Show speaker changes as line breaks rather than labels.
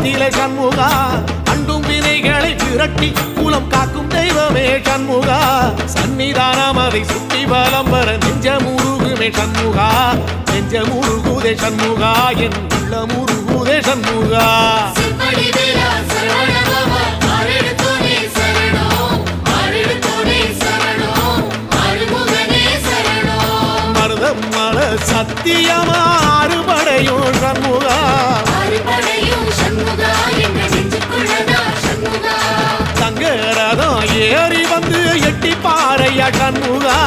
நிலை சண்முகா அண்டும் வினைகளை விரட்டி குலம் காக்கும் தெய்வமே சண்முகா சன்னிதானம் அதை சுற்றி பலம் வர நெஞ்சமுருகுமே சண்முகா நெஞ்சமுருகுதே சண்முகா என் உள்ளமுருகுதே சண்முகா மருதமல சத்தியமா அறுபடையும் சண்முகா தங்கரதம் ஏறி வந்து எட்டி பாறையா சண்முகா